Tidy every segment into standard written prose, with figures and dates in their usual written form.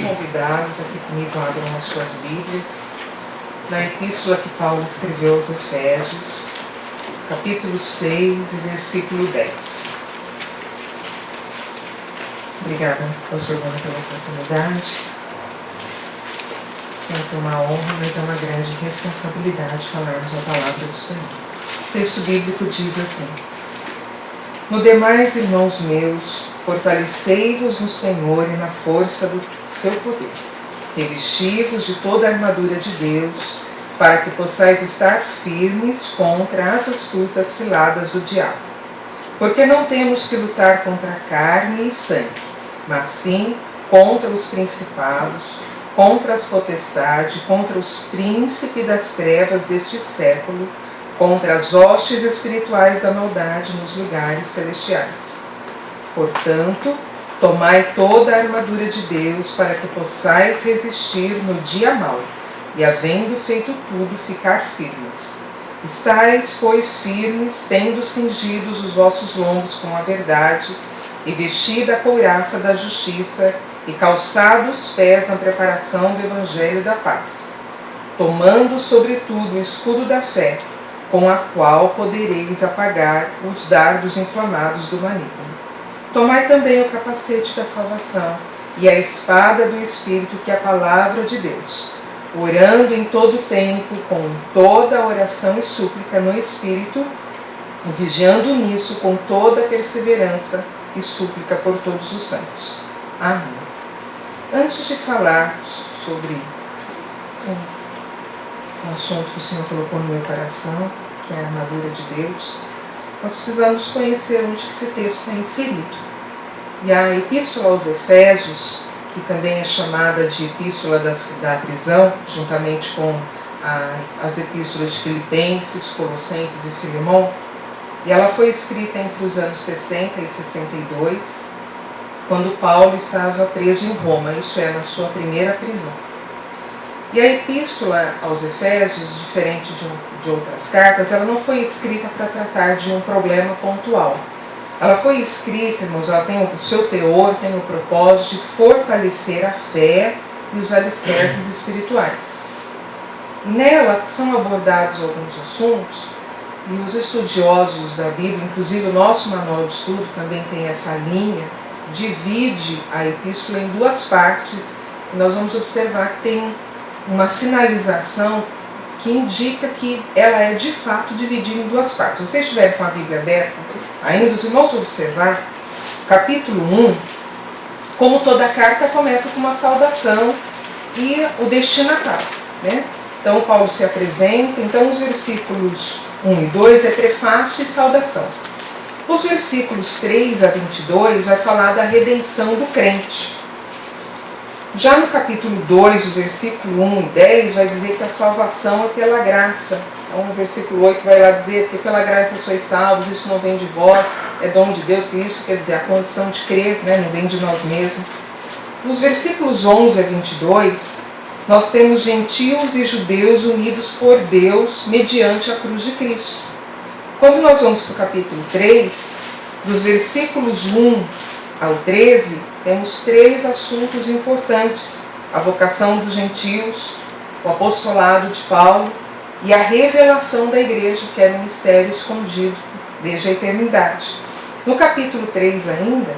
convidá-los a que comigo abram as suas Bíblias na epístola que Paulo escreveu aos Efésios, capítulo 6 e versículo 10. Obrigada, pastor Bruno, pela oportunidade. Sempre uma honra, mas é uma grande responsabilidade falarmos a palavra do Senhor. O texto bíblico diz assim: No demais, irmãos meus, fortalecei-vos no Senhor e na força do seu poder. Revesti-vos de toda a armadura de Deus, para que possais estar firmes contra as astutas ciladas do diabo. Porque não temos que lutar contra carne e sangue, mas sim contra os principados, contra as potestades, contra os príncipes das trevas deste século, contra as hostes espirituais da maldade nos lugares celestiais. Portanto, tomai toda a armadura de Deus para que possais resistir no dia mau, e havendo feito tudo, ficar firmes. Estais, pois, firmes, tendo cingidos os vossos lombos com a verdade, e vestida a couraça da justiça, e calçados os pés na preparação do evangelho da paz, tomando sobretudo o escudo da fé, com a qual podereis apagar os dardos inflamados do maligno. Tomai também o capacete da salvação e a espada do Espírito, que é a palavra de Deus, orando em todo o tempo, com toda oração e súplica no Espírito, e vigiando nisso com toda perseverança e súplica por todos os santos. Amém. Antes de falar sobre um assunto que o Senhor colocou no meu coração, que é a armadura de Deus, nós precisamos conhecer onde esse texto está inserido. E a epístola aos Efésios, que também é chamada de epístola da prisão, juntamente com as epístolas de Filipenses, Colossenses e Filemon, e ela foi escrita entre os anos 60 e 62, quando Paulo estava preso em Roma, isso é, na sua primeira prisão. E a epístola aos Efésios, diferente de outras cartas, ela não foi escrita para tratar de um problema pontual. Ela foi escrita, irmãos, ela tem o seu teor, tem o propósito de fortalecer a fé e os alicerces espirituais. E nela são abordados alguns assuntos, e os estudiosos da Bíblia, inclusive o nosso manual de estudo também tem essa linha, divide a epístola em duas partes, e nós vamos observar que tem uma sinalização que indica que ela é de fato dividida em duas partes. Se vocês estiverem com a Bíblia aberta, ainda os irmãos observar, capítulo 1, como toda carta começa com uma saudação e o destinatário, né? Então Paulo se apresenta, então os versículos 1 e 2 é prefácio e saudação. Os versículos 3 a 22 vai falar da redenção do crente. Já no capítulo 2, o versículo 1 e 10, vai dizer que a salvação é pela graça. Então, o versículo 8 vai lá dizer que pela graça sois salvos, isso não vem de vós, é dom de Deus, que isso quer dizer a condição de crer, né? Não vem de nós mesmos. Nos versículos 11 a 22, nós temos gentios e judeus unidos por Deus mediante a cruz de Cristo. Quando nós vamos para o capítulo 3, dos versículos 1 ao 13, temos três assuntos importantes: a vocação dos gentios, o apostolado de Paulo e a revelação da igreja, que era um mistério escondido desde a eternidade. No capítulo 3 ainda,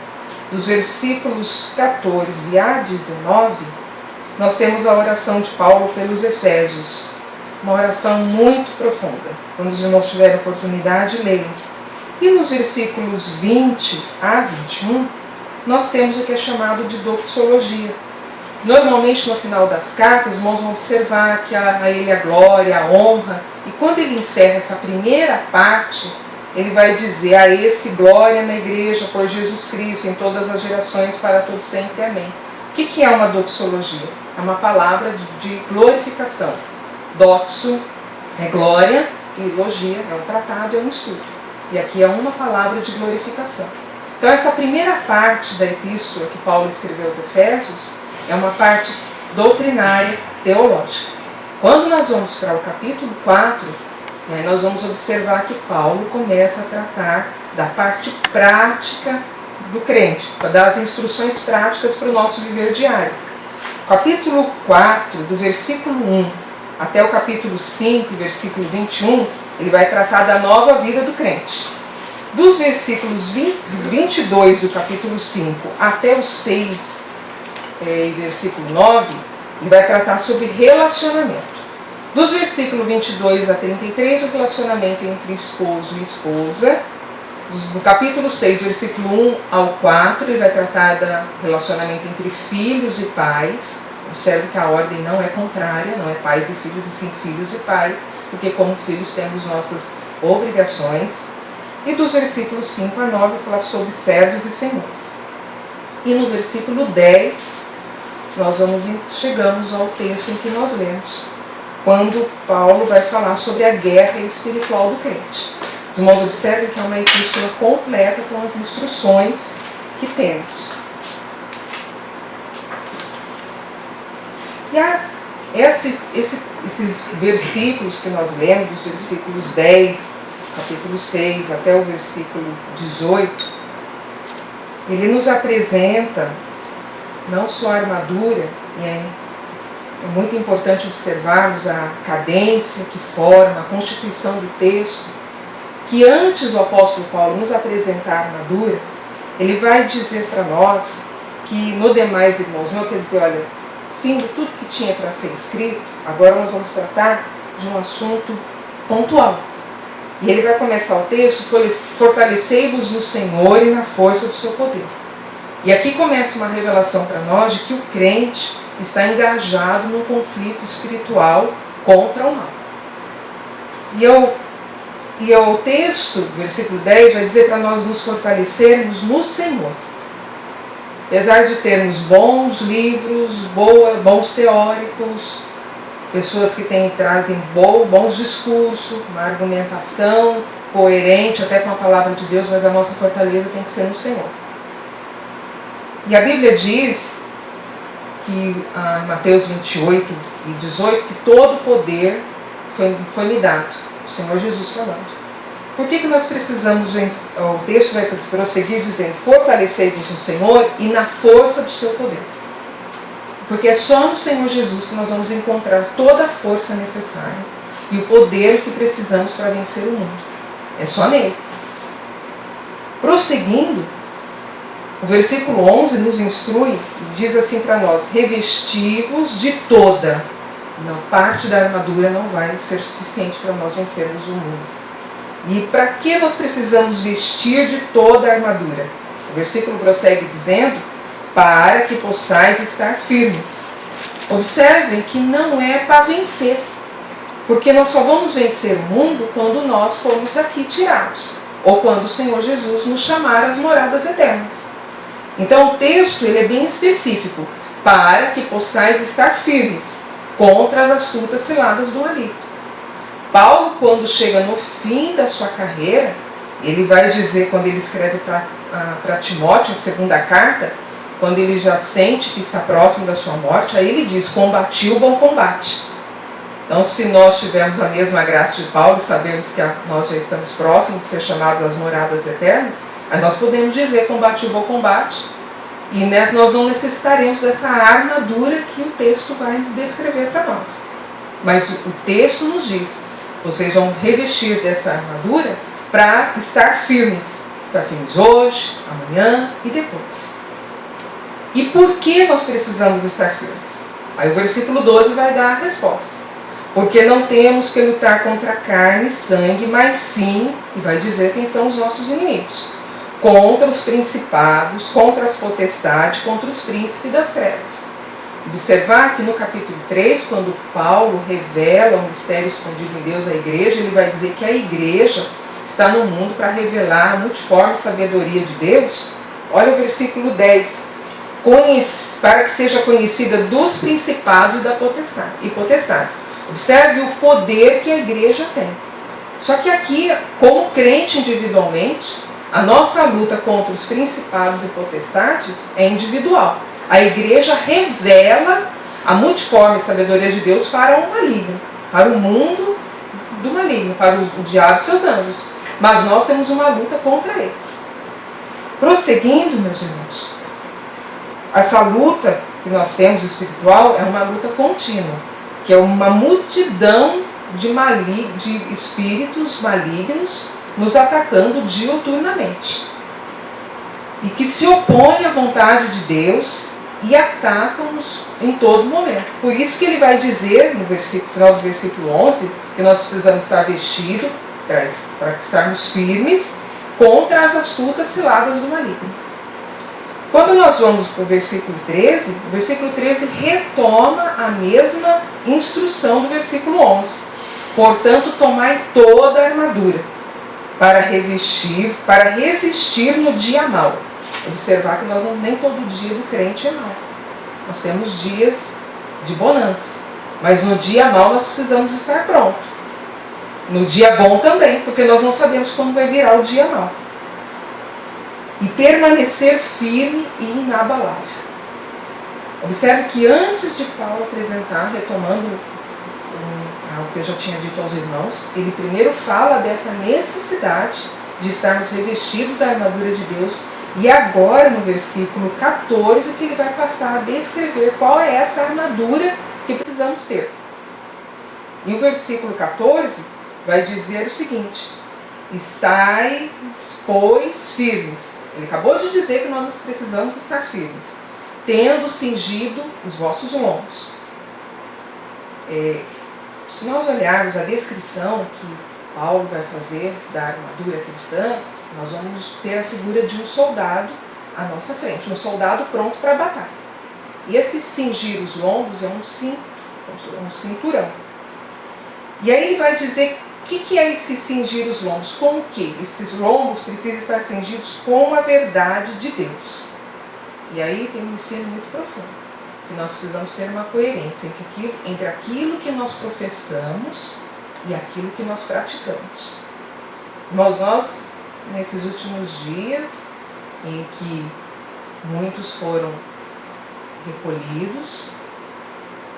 dos versículos 14 a 19, nós temos a oração de Paulo pelos Efésios, uma oração muito profunda. Quando os irmãos tiverem oportunidade, leiam. E nos versículos 20 a 21, nós temos o que é chamado de doxologia. Normalmente, no final das cartas, os irmãos vão observar que a ele a glória, a honra, e quando ele encerra essa primeira parte, ele vai dizer: a esse glória na igreja por Jesus Cristo, em todas as gerações, para todos sempre. Amém. O que é uma doxologia? É uma palavra de glorificação. Doxo é glória e logia é um tratado, é um estudo. E aqui é uma palavra de glorificação. Então essa primeira parte da epístola que Paulo escreveu aos Efésios é uma parte doutrinária, teológica. Quando nós vamos para o capítulo 4, nós vamos observar que Paulo começa a tratar da parte prática do crente, das instruções práticas para o nosso viver diário. Capítulo 4, do versículo 1 até o capítulo 5, versículo 21, ele vai tratar da nova vida do crente. Dos versículos 22 do capítulo 5 até o 6 e versículo 9, ele vai tratar sobre relacionamento. Dos versículos 22 a 33, o relacionamento entre esposo e esposa. No capítulo 6, versículo 1 ao 4, ele vai tratar do relacionamento entre filhos e pais. Observe que a ordem não é contrária, não é pais e filhos, e sim filhos e pais, porque como filhos temos nossas obrigações. E dos versículos 5 a 9, falar sobre servos e senhores. E no versículo 10, nós chegamos ao texto em que nós lemos, quando Paulo vai falar sobre a guerra espiritual do crente. Os irmãos observem que é uma epístola completa com as instruções que temos. E esses versículos que nós lemos, dos versículos 10, capítulo 6, até o versículo 18, ele nos apresenta não só a armadura, e é muito importante observarmos a cadência que forma, a constituição do texto, que antes do apóstolo Paulo nos apresentar a armadura, ele vai dizer para nós que no demais, irmãos, não quer dizer, olha, findo tudo que tinha para ser escrito, agora nós vamos tratar de um assunto pontual. E ele vai começar o texto, fortalecei-vos no Senhor e na força do seu poder. E aqui começa uma revelação para nós de que o crente está engajado num conflito espiritual contra o mal. E o texto, versículo 10, vai dizer para nós nos fortalecermos no Senhor. Apesar de termos bons livros, bons teóricos, pessoas que trazem bons discursos, uma argumentação coerente até com a palavra de Deus, mas a nossa fortaleza tem que ser no Senhor. E a Bíblia diz que em Mateus 28 e 18, que todo poder foi me dado, o Senhor Jesus falando. Por que nós precisamos, o texto vai prosseguir dizendo, fortalecei-vos no Senhor e na força do seu poder. Porque é só no Senhor Jesus que nós vamos encontrar toda a força necessária e o poder que precisamos para vencer o mundo. É só nele. Prosseguindo, o versículo 11 nos instrui e diz assim para nós, revesti-vos de toda. Não, parte da armadura não vai ser suficiente para nós vencermos o mundo. E para que nós precisamos vestir de toda a armadura? O versículo prossegue dizendo, para que possais estar firmes. Observem que não é para vencer, porque nós só vamos vencer o mundo quando nós formos daqui tirados, ou quando o Senhor Jesus nos chamar às moradas eternas. Então o texto ele é bem específico, para que possais estar firmes contra as astutas ciladas do maligno. Paulo, quando chega no fim da sua carreira, ele vai dizer, quando ele escreve para Timóteo, a segunda carta, quando ele já sente que está próximo da sua morte, aí ele diz, combati o bom combate. Então, se nós tivermos a mesma graça de Paulo, sabemos que nós já estamos próximos de ser chamados às moradas eternas, aí nós podemos dizer, combati o bom combate, e nós não necessitaremos dessa armadura que o texto vai descrever para nós. Mas o texto nos diz, vocês vão revestir dessa armadura para estar firmes. Estar firmes hoje, amanhã e depois. E por que nós precisamos estar firmes? Aí o versículo 12 vai dar a resposta. Porque não temos que lutar contra carne e sangue, mas sim, e vai dizer quem são os nossos inimigos. Contra os principados, contra as potestades, contra os príncipes das trevas. Observar que no capítulo 3, quando Paulo revela o mistério escondido em Deus à igreja, ele vai dizer que a igreja está no mundo para revelar a multiforme sabedoria de Deus. Olha o versículo 10. Para que seja conhecida dos principados e potestades. Observe o poder que a igreja tem. Só que aqui, como crente individualmente, a nossa luta contra os principados e potestades é individual. A igreja revela a multiforme sabedoria de Deus para o maligno, para o mundo do maligno, para o diabo e seus anjos. Mas nós temos uma luta contra eles. Prosseguindo, meus irmãos, essa luta que nós temos espiritual é uma luta contínua, que é uma multidão de espíritos malignos nos atacando diuturnamente e que se opõem à vontade de Deus e atacam-nos em todo momento. Por isso que ele vai dizer no final do versículo 11 que nós precisamos estar vestidos para estarmos firmes contra as astutas ciladas do maligno. Quando nós vamos para o versículo 13 retoma a mesma instrução do versículo 11. Portanto, tomai toda a armadura para resistir no dia mau. Observar que nem todo dia do crente é mau. Nós temos dias de bonança, mas no dia mau nós precisamos estar prontos. No dia bom também, porque nós não sabemos quando vai virar o dia mau. E permanecer firme e inabalável. Observe que antes de Paulo apresentar, retomando algo que eu já tinha dito aos irmãos, ele primeiro fala dessa necessidade de estarmos revestidos da armadura de Deus, e agora no versículo 14 que ele vai passar a descrever qual é essa armadura que precisamos ter. E o versículo 14 vai dizer o seguinte: estais, pois, firmes. Ele acabou de dizer que nós precisamos estar firmes, tendo cingido os vossos lombos. Se nós olharmos a descrição que Paulo vai fazer da armadura cristã, nós vamos ter a figura de um soldado à nossa frente, um soldado pronto para a batalha. E esse cingir os lombos é um cinturão. E aí ele vai dizer o que é esse cingir os lombos? Com o quê? Esses lombos precisam estar cingidos com a verdade de Deus. E aí tem um ensino muito profundo, que nós precisamos ter uma coerência entre aquilo que nós professamos e aquilo que nós praticamos. Nós nesses últimos dias, em que muitos foram recolhidos,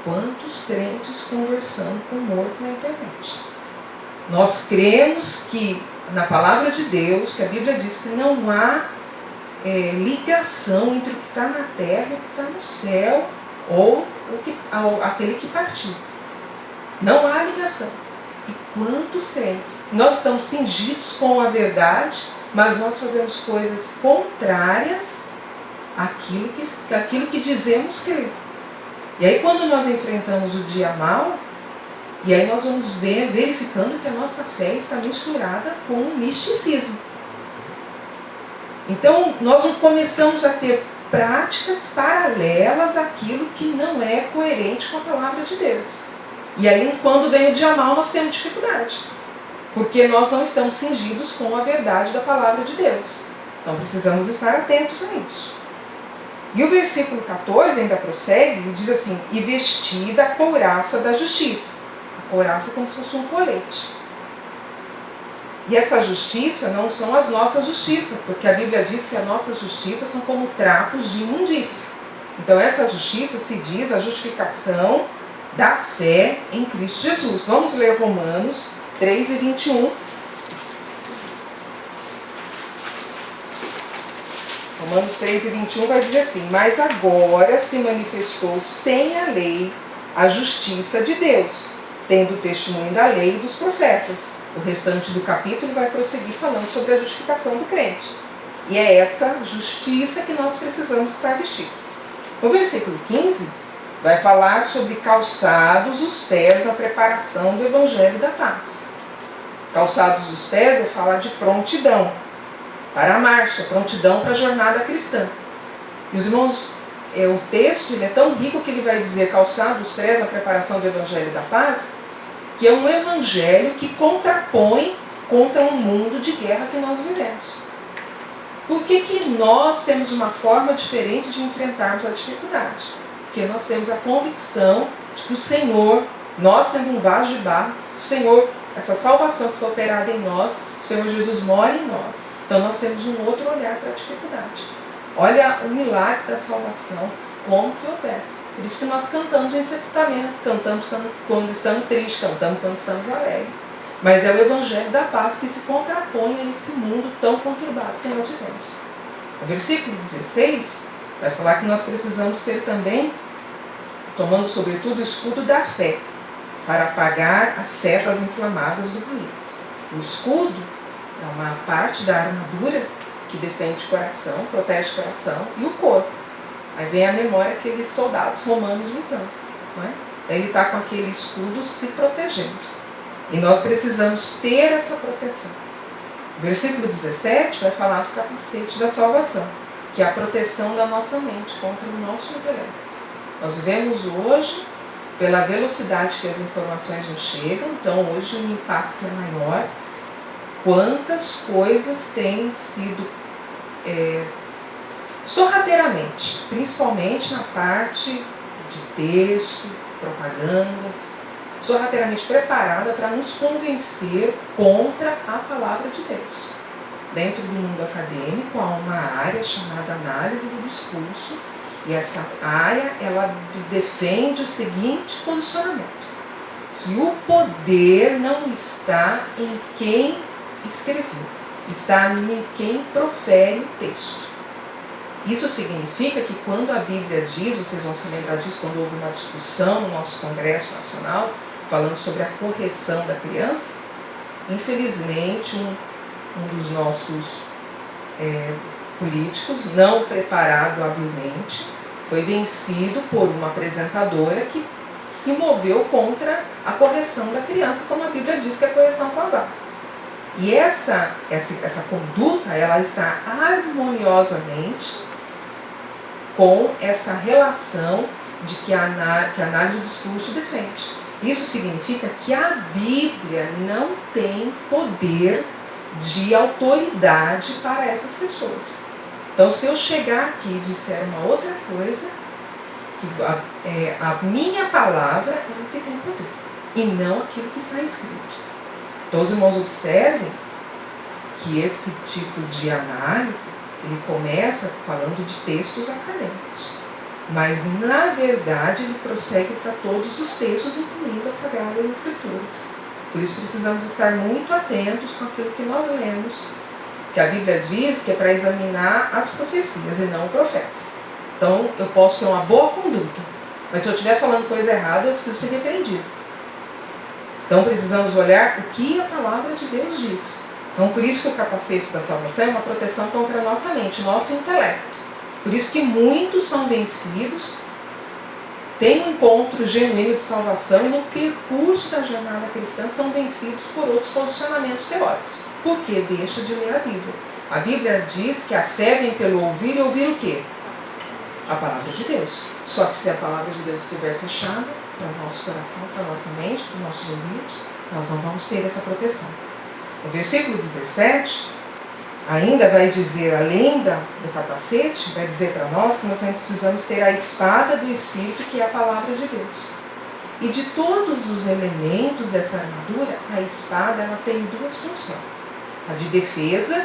quantos crentes conversando com o morto na internet? Nós cremos que na palavra de Deus, que a Bíblia diz que não há ligação entre o que está na terra e o que está no céu, ou aquele que partiu. Não há ligação. E quantos crentes? Nós estamos cingidos com a verdade, mas nós fazemos coisas contrárias àquilo que dizemos crer. E aí quando nós enfrentamos o dia mau, e aí nós vamos verificando que a nossa fé está misturada com o misticismo. Então nós começamos a ter práticas paralelas àquilo que não é coerente com a palavra de Deus. E aí quando vem o dia mau nós temos dificuldade, porque nós não estamos cingidos com a verdade da palavra de Deus. Então precisamos estar atentos a isso. E o versículo 14 ainda prossegue e diz assim: e vestida a couraça da justiça. A couraça é como se fosse um colete. E essa justiça não são as nossas justiças, porque a Bíblia diz que as nossas justiças são como trapos de imundícia. Então essa justiça se diz a justificação da fé em Cristo Jesus. Vamos ler Romanos 3:21. Romanos 3:21 vai dizer assim: mas agora se manifestou sem a lei a justiça de Deus, tendo o testemunho da lei e dos profetas. O restante do capítulo vai prosseguir falando sobre a justificação do crente. E é essa justiça que nós precisamos estar vestidos. O versículo 15 vai falar sobre calçados os pés na preparação do Evangelho da Paz. Calçados os pés é falar de prontidão para a marcha, prontidão para a jornada cristã. E os irmãos, o texto ele é tão rico que ele vai dizer calçados os pés na preparação do Evangelho da Paz, que é um evangelho que contrapõe contra um mundo de guerra que nós vivemos. Por que nós temos uma forma diferente de enfrentarmos a dificuldade? Porque nós temos a convicção de que o Senhor, nós sendo um vaso de barro, o Senhor, essa salvação que foi operada em nós, o Senhor Jesus mora em nós. Então nós temos um outro olhar para a dificuldade. Olha o milagre da salvação, como que opera. Por isso que nós cantamos em sepultamento, cantamos quando estamos tristes, cantamos quando estamos alegres. Mas é o Evangelho da Paz que se contrapõe a esse mundo tão conturbado que nós vivemos. O versículo 16 Vai falar que nós precisamos ter também, tomando sobretudo o escudo da fé, para apagar as setas inflamadas do maligno. O escudo é uma parte da armadura que defende o coração, protege o coração e o corpo. Aí vem à memória aqueles soldados romanos lutando, não é? Daí ele está com aquele escudo se protegendo. E nós precisamos ter essa proteção. O versículo 17 vai falar do capacete da salvação, que é a proteção da nossa mente contra o nosso intelecto. Nós vivemos hoje, pela velocidade que as informações nos chegam, então hoje o impacto é maior. Quantas coisas têm sido sorrateiramente, principalmente na parte de texto, propagandas, sorrateiramente preparada para nos convencer contra a palavra de Deus. Dentro do mundo acadêmico há uma área chamada análise do discurso, e essa área ela defende o seguinte posicionamento: que o poder não está em quem escreveu, está em quem profere o texto. Isso significa que quando a Bíblia diz, vocês vão se lembrar disso quando houve uma discussão no nosso Congresso Nacional, falando sobre a correção da criança, infelizmente um dos nossos políticos, não preparado habilmente, foi vencido por uma apresentadora que se moveu contra a correção da criança, como a Bíblia diz que é a correção com a vara. E essa conduta, ela está harmoniosamente com essa relação de que a análise do discurso defende. Isso significa que a Bíblia não tem poder de autoridade para essas pessoas. Então, se eu chegar aqui e disser uma outra coisa, que a minha palavra é o que tem poder, e não aquilo que está escrito. Então, os irmãos observem que esse tipo de análise, ele começa falando de textos acadêmicos, mas, na verdade, ele prossegue para todos os textos, incluindo as Sagradas Escrituras. Por isso, precisamos estar muito atentos com aquilo que nós lemos, que a Bíblia diz que é para examinar as profecias e não o profeta. Então, eu posso ter uma boa conduta, mas se eu estiver falando coisa errada, eu preciso ser repreendido. Então, precisamos olhar o que a palavra de Deus diz. Então, por isso que o capacete da salvação é uma proteção contra a nossa mente, nosso intelecto. Por isso que muitos são vencidos, têm um encontro genuíno de salvação e no percurso da jornada cristã são vencidos por outros posicionamentos teóricos. Porque deixa de ler a Bíblia. A Bíblia diz que a fé vem pelo ouvir, e ouvir o quê? A palavra de Deus. Só que se a palavra de Deus estiver fechada para o nosso coração, para a nossa mente, para os nossos ouvidos, nós não vamos ter essa proteção. O versículo 17 ainda vai dizer, além do capacete, vai dizer para nós que nós também precisamos ter a espada do Espírito, que é a palavra de Deus. E de todos os elementos dessa armadura, a espada ela tem duas funções. A de defesa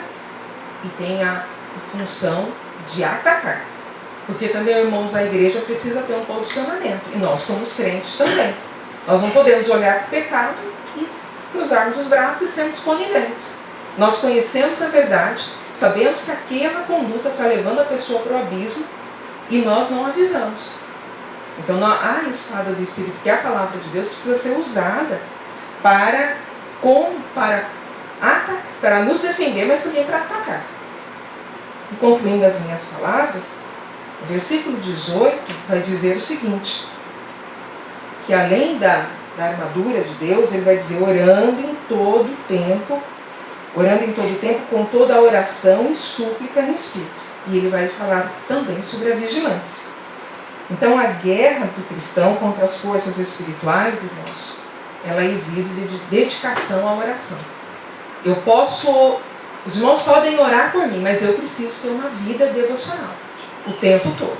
e tem a função de atacar. Porque também, irmãos, a igreja precisa ter um posicionamento. E nós, como os crentes, também. Nós não podemos olhar para o pecado e cruzarmos os braços e sermos coniventes. Nós conhecemos a verdade, sabemos que aquela conduta está levando a pessoa para o abismo e nós não avisamos. Então, a espada do Espírito, que é a palavra de Deus, precisa ser usada para nos defender, mas também para atacar. E concluindo as minhas palavras, o versículo 18 vai dizer o seguinte, que além da armadura de Deus, ele vai dizer orando em todo tempo com toda a oração e súplica no Espírito. E ele vai falar também sobre a vigilância. Então, a guerra do cristão contra as forças espirituais, irmãos, ela exige de dedicação à oração. Os irmãos podem orar por mim, mas eu preciso ter uma vida devocional o tempo todo.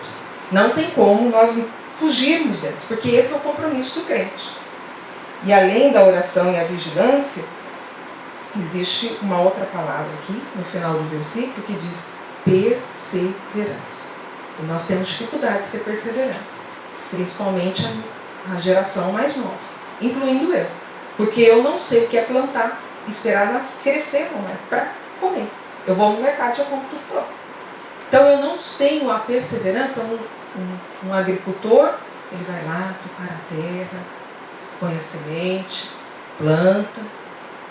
Não tem como nós fugirmos deles, porque esse é o compromisso do crente. E além da oração e a vigilância, existe uma outra palavra aqui, no final do versículo, que diz perseverança. E nós temos dificuldade de ser perseverantes, principalmente a geração mais nova, incluindo eu. Porque eu não sei o que é plantar, esperar crescer, não é para comer. Eu vou no mercado e já compro tudo pronto. Então eu não tenho a perseverança. Um agricultor, ele vai lá, prepara a terra, põe a semente, planta,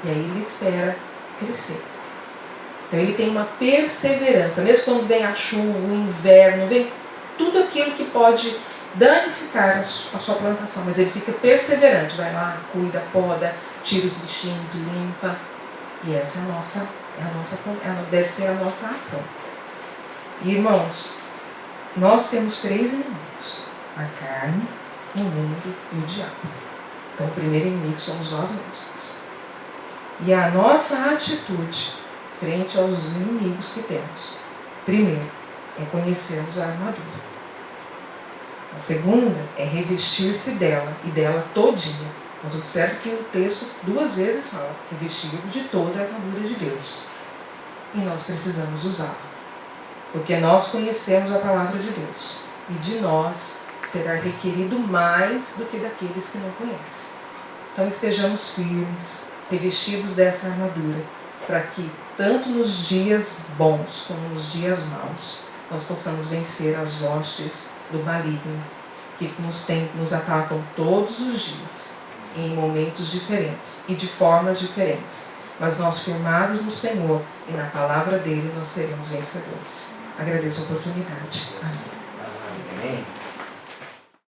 e aí ele espera crescer. Então ele tem uma perseverança, mesmo quando vem a chuva, o inverno, vem tudo aquilo que pode danificar a sua plantação, mas ele fica perseverante, vai lá, cuida, poda, tira os bichinhos, limpa, e essa deve ser a nossa ação. E, irmãos, nós temos 3 inimigos: a carne, o mundo e o diabo. Então o primeiro inimigo somos nós mesmos. E a nossa atitude frente aos inimigos que temos, primeiro, é conhecermos a armadura. A segunda é revestir-se dela, e dela todinha. Mas observe que o texto 2 vezes fala: revestir-vos de toda a armadura de Deus. E nós precisamos usá-la, porque nós conhecemos a palavra de Deus, e de nós será requerido mais do que daqueles que não conhecem. Então estejamos firmes, revestidos dessa armadura, para que tanto nos dias bons como nos dias maus nós possamos vencer as hostes do maligno, que nos atacam todos os dias, em momentos diferentes e de formas diferentes. Mas nós, firmados no Senhor e na palavra dele, nós seremos vencedores. Agradeço a oportunidade. Amém.